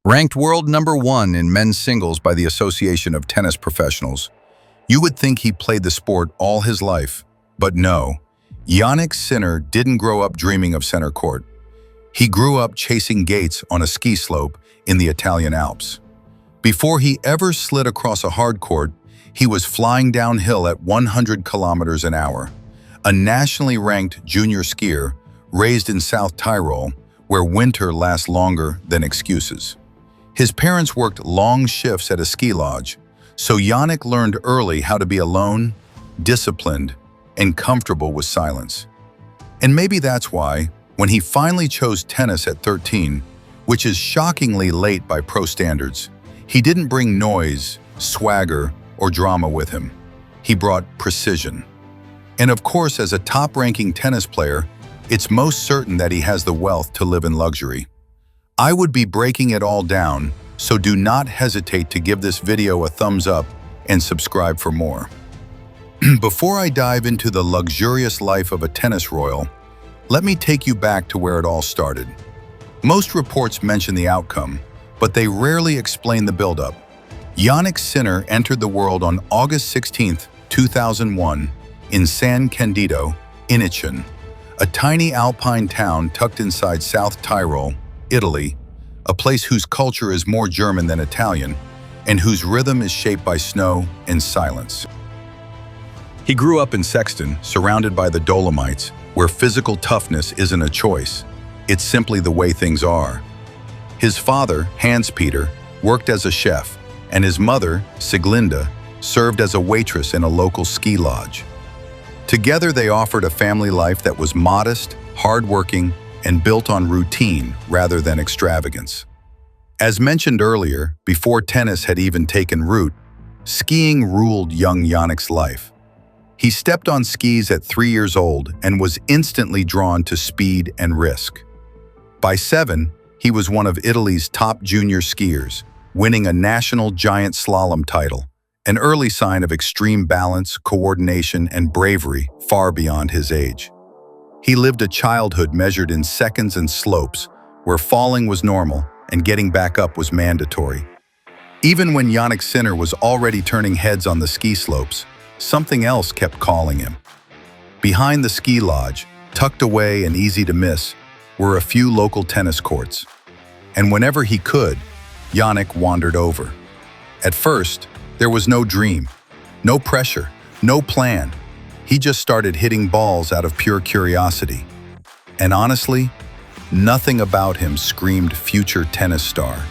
Ranked world number 1 in men's singles by the Association of Tennis Professionals. You would think he played the sport all his life, but no. Jannik Sinner didn't grow up dreaming of center court. He grew up chasing gates on a ski slope in the Italian Alps. Before he ever slid across a hard court, he was flying downhill at 100 kilometers an hour. A nationally ranked junior skier raised in South Tyrol, where winter lasts longer than excuses. His parents worked long shifts at a ski lodge, so Jannik learned early how to be alone, disciplined, and comfortable with silence. And maybe that's why, when he finally chose tennis at 13, which is shockingly late by pro standards, he didn't bring noise, swagger, or drama with him. He brought precision. And of course, as a top-ranking tennis player, it's most certain that he has the wealth to live in luxury. I would be breaking it all down, so do not hesitate to give this video a thumbs up and subscribe for more. Before I dive into the luxurious life of a tennis royal, let me take you back to where it all started. Most reports mention the outcome, but they rarely explain the buildup. Jannik Sinner entered the world on August 16, 2001, in San Candido, Italy, a tiny alpine town tucked inside South Tyrol, Italy, a place whose culture is more German than Italian, and whose rhythm is shaped by snow and silence. He grew up in Sexton, surrounded by the Dolomites, where physical toughness isn't a choice. It's simply the way things are. His father, Hans-Peter, worked as a chef, and his mother, Siglinda, served as a waitress in a local ski lodge. Together, they offered a family life that was modest, hardworking, and built on routine rather than extravagance. As mentioned earlier, before tennis had even taken root, skiing ruled young Jannik's life. He stepped on skis at 3 years old and was instantly drawn to speed and risk. By 7, he was one of Italy's top junior skiers, winning a national giant slalom title, an early sign of extreme balance, coordination, and bravery far beyond his age. He lived a childhood measured in seconds and slopes, where falling was normal and getting back up was mandatory. Even when Jannik Sinner was already turning heads on the ski slopes, something else kept calling him. Behind the ski lodge, tucked away and easy to miss, were a few local tennis courts. And whenever he could, Jannik wandered over. At first, there was no dream, no pressure, no plan. He just started hitting balls out of pure curiosity. And honestly, nothing about him screamed future tennis star.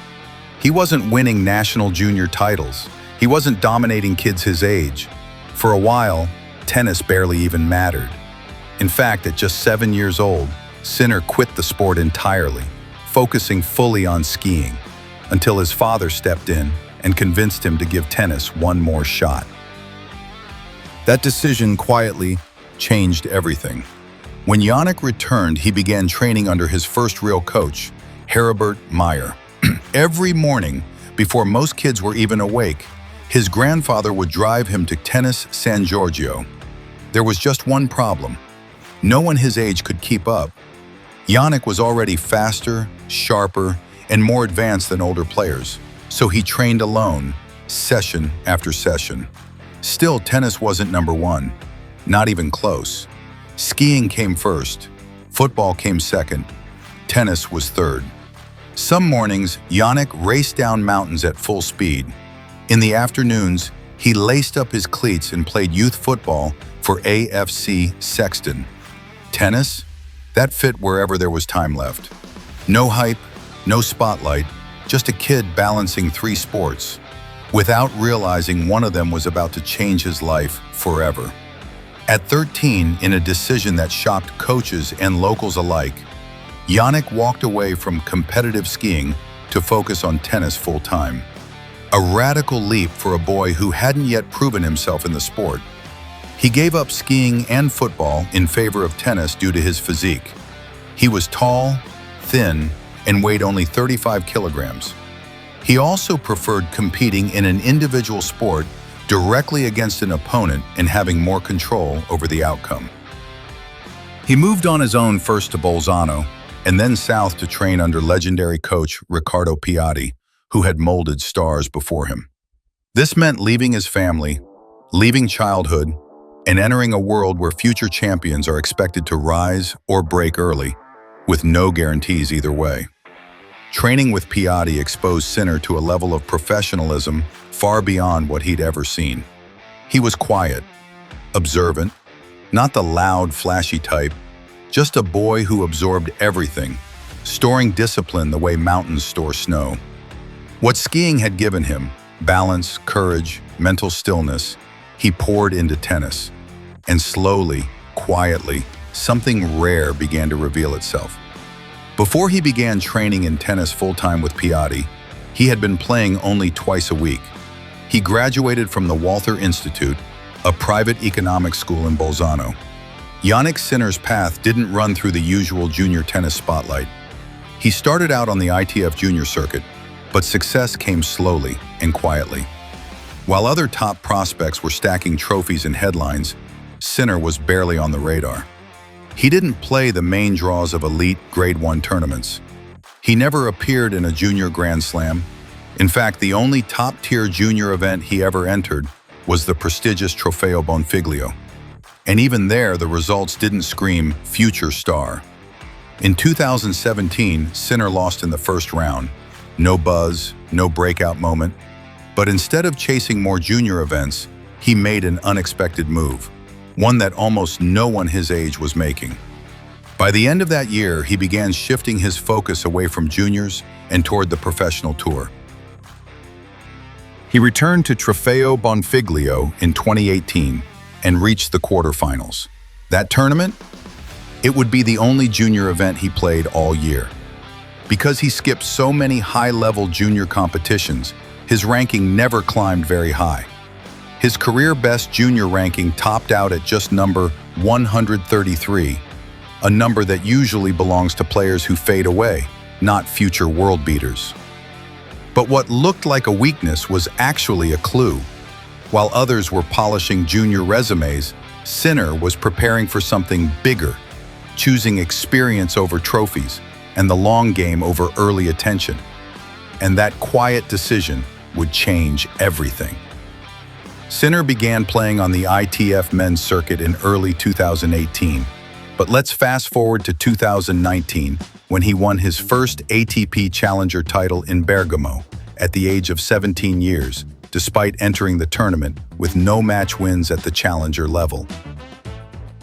He wasn't winning national junior titles. He wasn't dominating kids his age. For a while, tennis barely even mattered. In fact, at just 7 years old, Sinner quit the sport entirely, focusing fully on skiing, until his father stepped in and convinced him to give tennis one more shot. That decision quietly changed everything. When Jannik returned, he began training under his first real coach, Herbert Meyer. Every morning, before most kids were even awake, his grandfather would drive him to Tennis San Giorgio. There was just one problem. No one his age could keep up. Jannik was already faster, sharper, and more advanced than older players, so he trained alone, session after session. Still, tennis wasn't number one, not even close. Skiing came first, football came second, tennis was third. Some mornings, Jannik raced down mountains at full speed. In the afternoons, he laced up his cleats and played youth football for AFC Sexton. Tennis? That fit wherever there was time left. No hype, no spotlight, just a kid balancing 3 sports, without realizing one of them was about to change his life forever. At 13, in a decision that shocked coaches and locals alike, Jannik walked away from competitive skiing to focus on tennis full-time. A radical leap for a boy who hadn't yet proven himself in the sport. He gave up skiing and football in favor of tennis due to his physique. He was tall, thin, and weighed only 35 kilograms. He also preferred competing in an individual sport directly against an opponent and having more control over the outcome. He moved on his own first to Bolzano, and then south to train under legendary coach Riccardo Piatti, who had molded stars before him. This meant leaving his family, leaving childhood, and entering a world where future champions are expected to rise or break early, with no guarantees either way. Training with Piatti exposed Sinner to a level of professionalism far beyond what he'd ever seen. He was quiet, observant, not the loud, flashy type, just a boy who absorbed everything, storing discipline the way mountains store snow. What skiing had given him, balance, courage, mental stillness, he poured into tennis. And slowly, quietly, something rare began to reveal itself. Before he began training in tennis full-time with Piatti, he had been playing only twice a week. He graduated from the Walther Institute, a private economics school in Bolzano. Jannik Sinner's path didn't run through the usual junior tennis spotlight. He started out on the ITF junior circuit, but success came slowly and quietly. While other top prospects were stacking trophies and headlines, Sinner was barely on the radar. He didn't play the main draws of elite Grade 1 tournaments. He never appeared in a junior Grand Slam. In fact, the only top-tier junior event he ever entered was the prestigious Trofeo Bonfiglio. And even there, the results didn't scream future star. In 2017, Sinner lost in the first round. No buzz, no breakout moment. But instead of chasing more junior events, he made an unexpected move, one that almost no one his age was making. By the end of that year, he began shifting his focus away from juniors and toward the professional tour. He returned to Trofeo Bonfiglio in 2018 and reached the quarterfinals. That tournament? It would be the only junior event he played all year. Because he skipped so many high-level junior competitions, his ranking never climbed very high. His career-best junior ranking topped out at just number 133, a number that usually belongs to players who fade away, not future world beaters. But what looked like a weakness was actually a clue. While others were polishing junior resumes, Sinner was preparing for something bigger, choosing experience over trophies and the long game over early attention. And that quiet decision would change everything. Sinner began playing on the ITF men's circuit in early 2018, but let's fast forward to 2019 when he won his first ATP Challenger title in Bergamo at the age of 17 years, despite entering the tournament with no match wins at the Challenger level.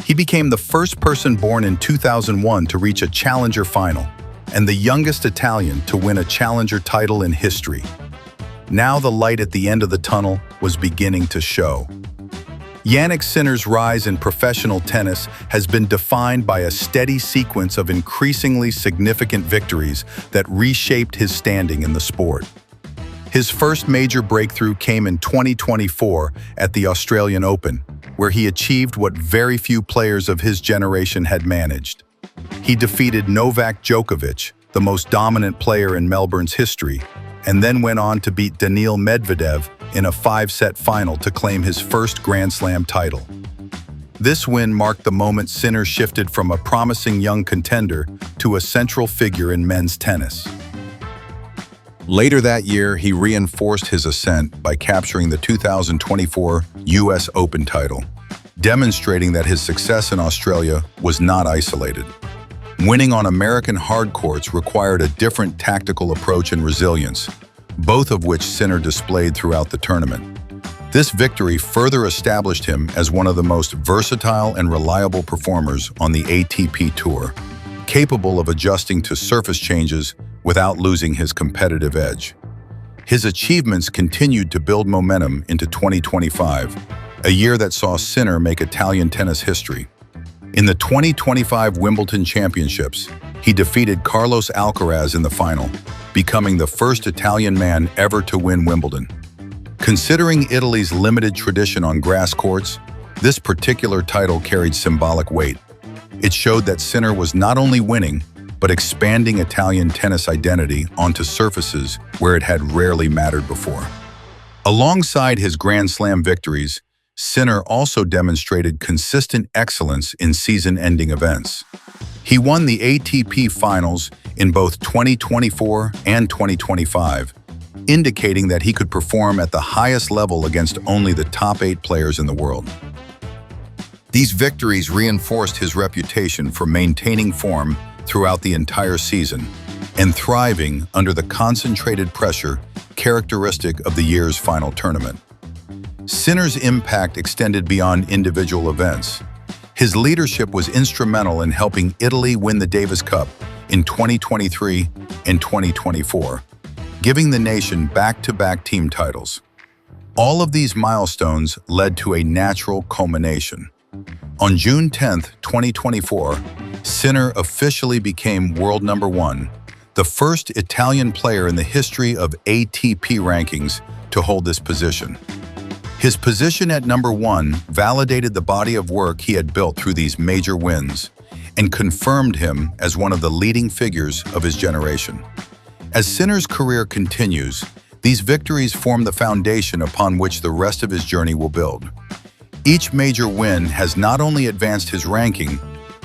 He became the first person born in 2001 to reach a Challenger final and the youngest Italian to win a Challenger title in history. Now the light at the end of the tunnel was beginning to show. Jannik Sinner's rise in professional tennis has been defined by a steady sequence of increasingly significant victories that reshaped his standing in the sport. His first major breakthrough came in 2024 at the Australian Open, where he achieved what very few players of his generation had managed. He defeated Novak Djokovic, the most dominant player in Melbourne's history, and then went on to beat Daniil Medvedev in a 5-set final to claim his first Grand Slam title. This win marked the moment Sinner shifted from a promising young contender to a central figure in men's tennis. Later that year, he reinforced his ascent by capturing the 2024 US Open title, demonstrating that his success in Australia was not isolated. Winning on American hard courts required a different tactical approach and resilience, both of which Sinner displayed throughout the tournament. This victory further established him as one of the most versatile and reliable performers on the ATP Tour, capable of adjusting to surface changes without losing his competitive edge. His achievements continued to build momentum into 2025, a year that saw Sinner make Italian tennis history. In the 2025 Wimbledon Championships, he defeated Carlos Alcaraz in the final, becoming the first Italian man ever to win Wimbledon. Considering Italy's limited tradition on grass courts, this particular title carried symbolic weight. It showed that Sinner was not only winning, but expanding Italian tennis identity onto surfaces where it had rarely mattered before. Alongside his Grand Slam victories, Sinner also demonstrated consistent excellence in season-ending events. He won the ATP Finals in both 2024 and 2025, indicating that he could perform at the highest level against only the top 8 players in the world. These victories reinforced his reputation for maintaining form throughout the entire season and thriving under the concentrated pressure characteristic of the year's final tournament. Sinner's impact extended beyond individual events. His leadership was instrumental in helping Italy win the Davis Cup in 2023 and 2024, giving the nation back-to-back team titles. All of these milestones led to a natural culmination. On June 10, 2024, Sinner officially became world number 1, the first Italian player in the history of ATP rankings to hold this position. His position at number 1 validated the body of work he had built through these major wins and confirmed him as one of the leading figures of his generation. As Sinner's career continues, these victories form the foundation upon which the rest of his journey will build. Each major win has not only advanced his ranking,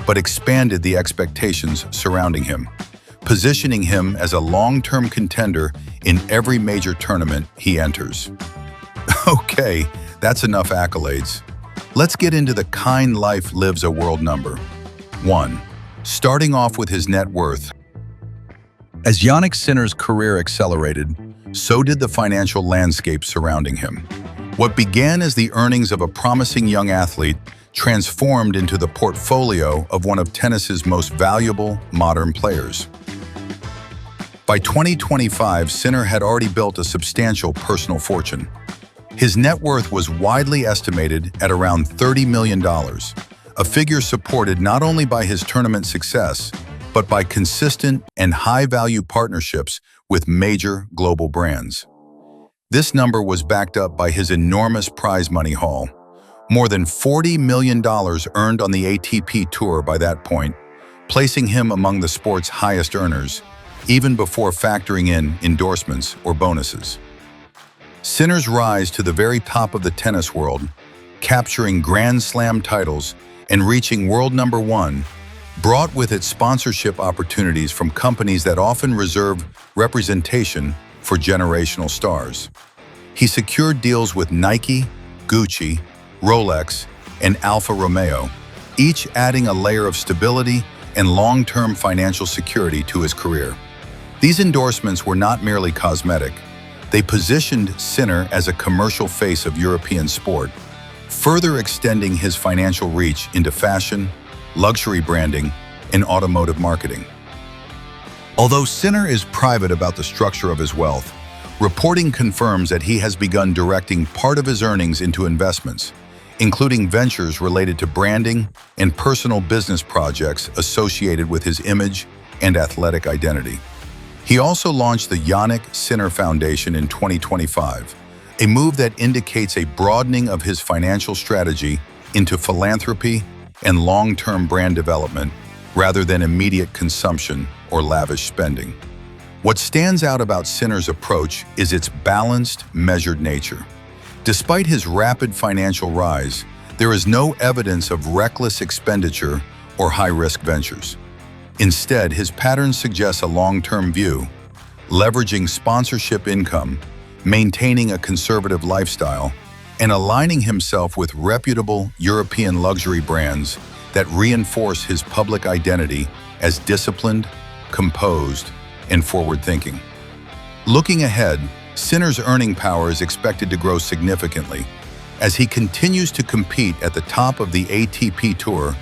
but expanded the expectations surrounding him, positioning him as a long-term contender in every major tournament he enters. Okay, that's enough accolades. Let's get into the kind life lives a world number. 1. Starting off with his net worth. As Jannik Sinner's career accelerated, so did the financial landscape surrounding him. What began as the earnings of a promising young athlete transformed into the portfolio of one of tennis's most valuable modern players. By 2025, Sinner had already built a substantial personal fortune. His net worth was widely estimated at around $30 million, a figure supported not only by his tournament success, but by consistent and high-value partnerships with major global brands. This number was backed up by his enormous prize money haul, more than $40 million earned on the ATP Tour by that point, placing him among the sport's highest earners, even before factoring in endorsements or bonuses. Sinner's rise to the very top of the tennis world, capturing Grand Slam titles and reaching world number 1, brought with it sponsorship opportunities from companies that often reserve representation for generational stars. He secured deals with Nike, Gucci, Rolex, and Alfa Romeo, each adding a layer of stability and long-term financial security to his career. These endorsements were not merely cosmetic. They positioned Sinner as a commercial face of European sport, further extending his financial reach into fashion, luxury branding, and automotive marketing. Although Sinner is private about the structure of his wealth, reporting confirms that he has begun directing part of his earnings into investments, including ventures related to branding and personal business projects associated with his image and athletic identity. He also launched the Jannik Sinner Foundation in 2025, a move that indicates a broadening of his financial strategy into philanthropy and long-term brand development rather than immediate consumption or lavish spending. What stands out about Sinner's approach is its balanced, measured nature. Despite his rapid financial rise, there is no evidence of reckless expenditure or high-risk ventures. Instead, his pattern suggests a long-term view, leveraging sponsorship income, maintaining a conservative lifestyle, and aligning himself with reputable European luxury brands that reinforce his public identity as disciplined, composed, and forward-thinking. Looking ahead, Sinner's earning power is expected to grow significantly. As he continues to compete at the top of the ATP Tour,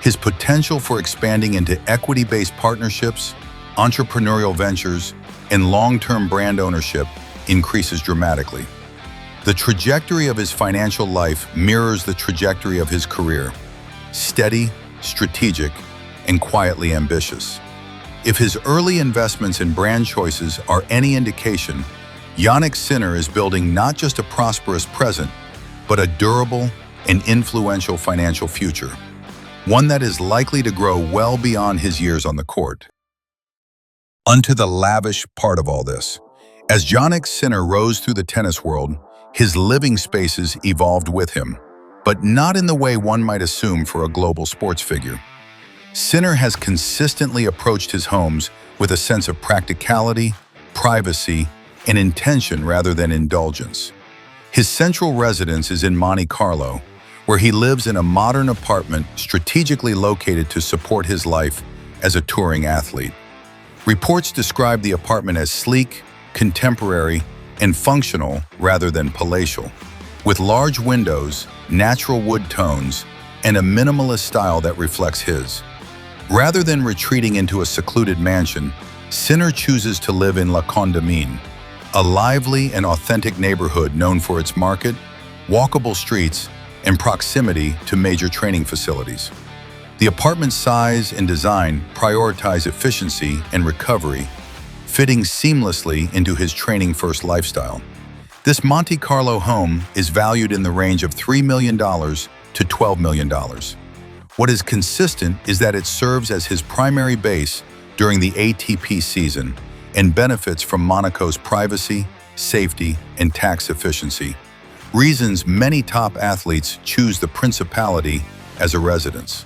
his potential for expanding into equity-based partnerships, entrepreneurial ventures, and long-term brand ownership increases dramatically. The trajectory of his financial life mirrors the trajectory of his career: steady, strategic, and quietly ambitious. If his early investments and brand choices are any indication, Jannik Sinner is building not just a prosperous present, but a durable and influential financial future, one that is likely to grow well beyond his years on the court. Onto the lavish part of all this. As Jannik Sinner rose through the tennis world, his living spaces evolved with him, but not in the way one might assume for a global sports figure. Sinner has consistently approached his homes with a sense of practicality, privacy, an intention rather than indulgence. His central residence is in Monte Carlo, where he lives in a modern apartment strategically located to support his life as a touring athlete. Reports describe the apartment as sleek, contemporary, and functional rather than palatial, with large windows, natural wood tones, and a minimalist style that reflects his. Rather than retreating into a secluded mansion, Sinner chooses to live in La Condamine, a lively and authentic neighborhood known for its market, walkable streets, and proximity to major training facilities. The apartment's size and design prioritize efficiency and recovery, fitting seamlessly into his training-first lifestyle. This Monte Carlo home is valued in the range of $3 million to $12 million. What is consistent is that it serves as his primary base during the ATP season and benefits from Monaco's privacy, safety, and tax efficiency, reasons many top athletes choose the Principality as a residence.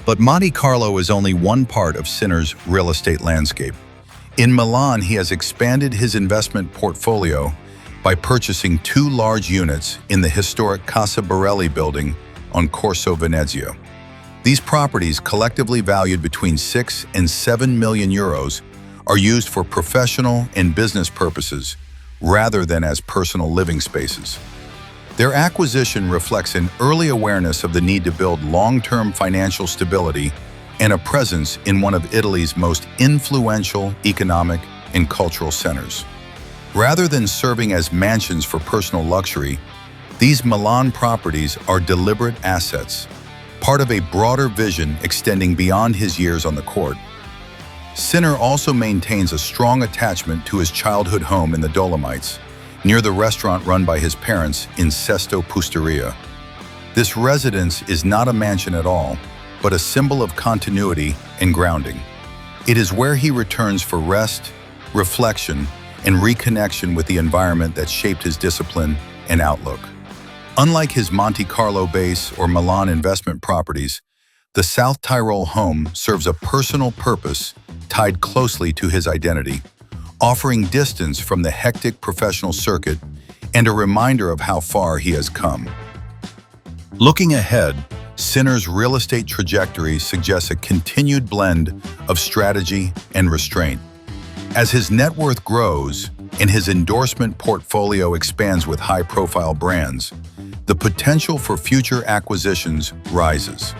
But Monte Carlo is only one part of Sinner's real estate landscape. In Milan, he has expanded his investment portfolio by purchasing 2 large units in the historic Casa Borelli building on Corso Venezia. These properties, collectively valued between 6 and 7 million euros, are used for professional and business purposes rather than as personal living spaces. Their acquisition reflects an early awareness of the need to build long-term financial stability and a presence in one of Italy's most influential economic and cultural centers. Rather than serving as mansions for personal luxury, these Milan properties are deliberate assets, part of a broader vision extending beyond his years on the court. Sinner also maintains a strong attachment to his childhood home in the Dolomites, near the restaurant run by his parents in Sesto Pusteria. This residence is not a mansion at all, but a symbol of continuity and grounding. It is where he returns for rest, reflection, and reconnection with the environment that shaped his discipline and outlook. Unlike his Monte Carlo base or Milan investment properties, the South Tyrol home serves a personal purpose tied closely to his identity, offering distance from the hectic professional circuit and a reminder of how far he has come. Looking ahead, Sinner's real estate trajectory suggests a continued blend of strategy and restraint. As his net worth grows and his endorsement portfolio expands with high-profile brands, the potential for future acquisitions rises.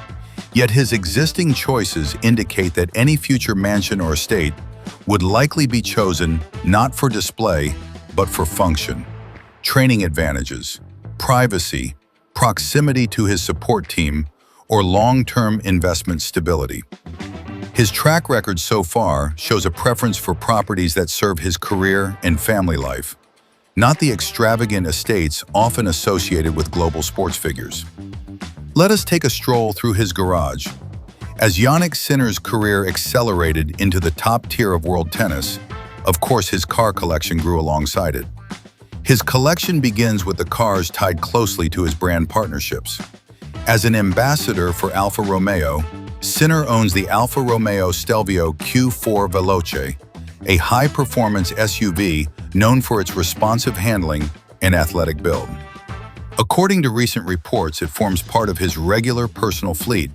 Yet his existing choices indicate that any future mansion or estate would likely be chosen not for display, but for function, training advantages, privacy, proximity to his support team, or long-term investment stability. His track record so far shows a preference for properties that serve his career and family life, not the extravagant estates often associated with global sports figures. Let us take a stroll through his garage. As Jannik Sinner's career accelerated into the top tier of world tennis, of course his car collection grew alongside it. His collection begins with the cars tied closely to his brand partnerships. As an ambassador for Alfa Romeo, Sinner owns the Alfa Romeo Stelvio Q4 Veloce, a high-performance SUV known for its responsive handling and athletic build. According to recent reports, it forms part of his regular personal fleet.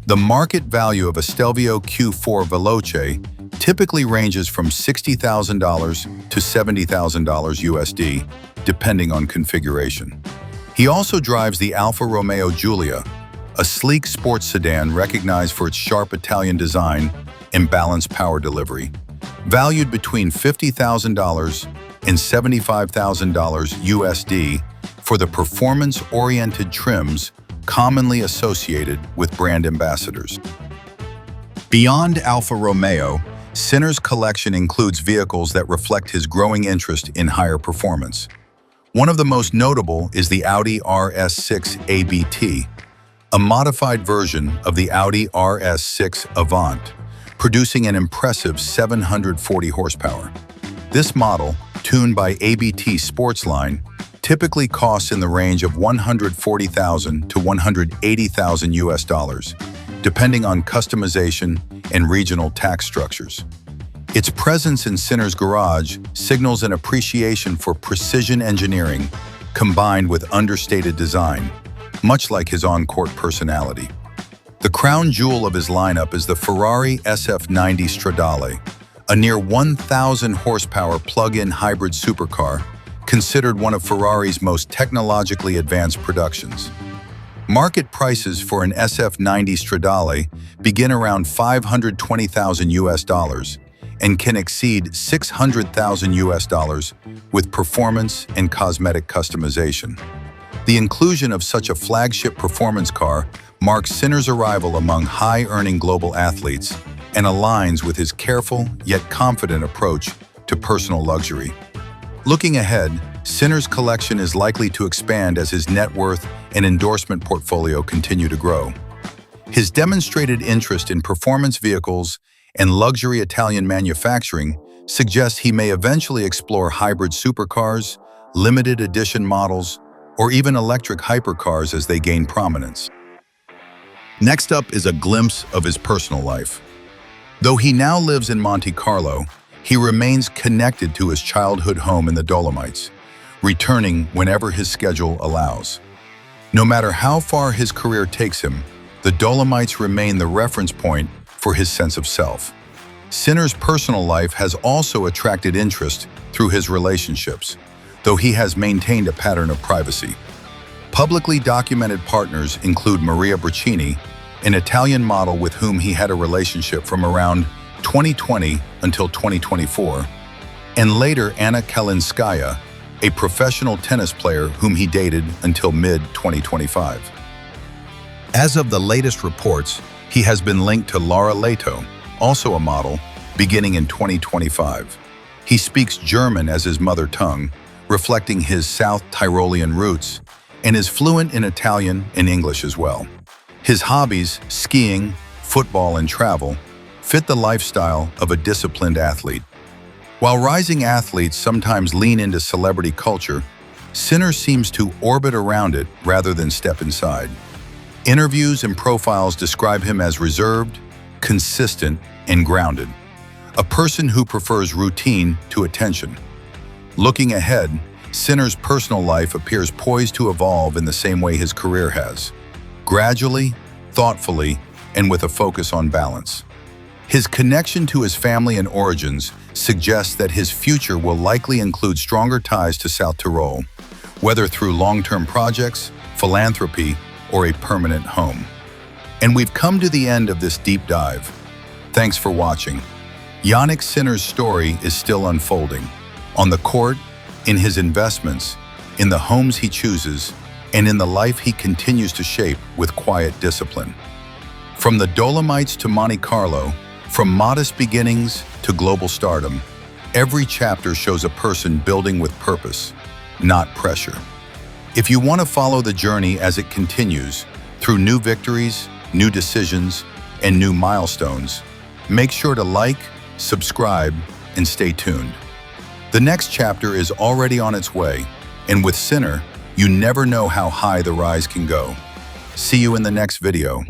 The market value of a Stelvio Q4 Veloce typically ranges from $60,000 to $70,000 USD, depending on configuration. He also drives the Alfa Romeo Giulia, a sleek sports sedan recognized for its sharp Italian design and balanced power delivery. Valued between $50,000 and $75,000 USD for the performance-oriented trims commonly associated with brand ambassadors. Beyond Alfa Romeo, Sinner's collection includes vehicles that reflect his growing interest in higher performance. One of the most notable is the Audi RS6 ABT, a modified version of the Audi RS6 Avant, producing an impressive 740 horsepower. This model, tuned by ABT Sportsline, typically costs in the range of $140,000 to $180,000 US dollars, depending on customization and regional tax structures. Its presence in Sinner's garage signals an appreciation for precision engineering combined with understated design, much like his on-court personality. The crown jewel of his lineup is the Ferrari SF90 Stradale, a near 1,000 horsepower plug-in hybrid supercar considered one of Ferrari's most technologically advanced productions. Market prices for an SF90 Stradale begin around $520,000 and can exceed $600,000 with performance and cosmetic customization. The inclusion of such a flagship performance car marks Sinner's arrival among high-earning global athletes and aligns with his careful yet confident approach to personal luxury. Looking ahead, Sinner's collection is likely to expand as his net worth and endorsement portfolio continue to grow. His demonstrated interest in performance vehicles and luxury Italian manufacturing suggests he may eventually explore hybrid supercars, limited edition models, or even electric hypercars as they gain prominence. Next up is a glimpse of his personal life. Though he now lives in Monte Carlo, he remains connected to his childhood home in the Dolomites, returning whenever his schedule allows. No matter how far his career takes him, the Dolomites remain the reference point for his sense of self. Sinner's personal life has also attracted interest through his relationships, though he has maintained a pattern of privacy. Publicly documented partners include Maria Braccini, an Italian model with whom he had a relationship from around 2020 until 2024, and later Anna Kalinskaya, a professional tennis player whom he dated until mid-2025. As of the latest reports, he has been linked to Laura Leto, also a model, beginning in 2025. He speaks German as his mother tongue, reflecting his South Tyrolean roots, and is fluent in Italian and English as well. His hobbies, skiing, football, and travel, fit the lifestyle of a disciplined athlete. While rising athletes sometimes lean into celebrity culture, Sinner seems to orbit around it rather than step inside. Interviews and profiles describe him as reserved, consistent, and grounded, a person who prefers routine to attention. Looking ahead, Sinner's personal life appears poised to evolve in the same way his career has, gradually, thoughtfully, and with a focus on balance. His connection to his family and origins suggests that his future will likely include stronger ties to South Tyrol, whether through long-term projects, philanthropy, or a permanent home. And we've come to the end of this deep dive. Thanks for watching. Jannik Sinner's story is still unfolding. On the court, in his investments, in the homes he chooses, and in the life he continues to shape with quiet discipline. From the Dolomites to Monte Carlo, from modest beginnings to global stardom, every chapter shows a person building with purpose, not pressure. If you want to follow the journey as it continues, through new victories, new decisions, and new milestones, make sure to like, subscribe, and stay tuned. The next chapter is already on its way, and with Sinner, you never know how high the rise can go. See you in the next video.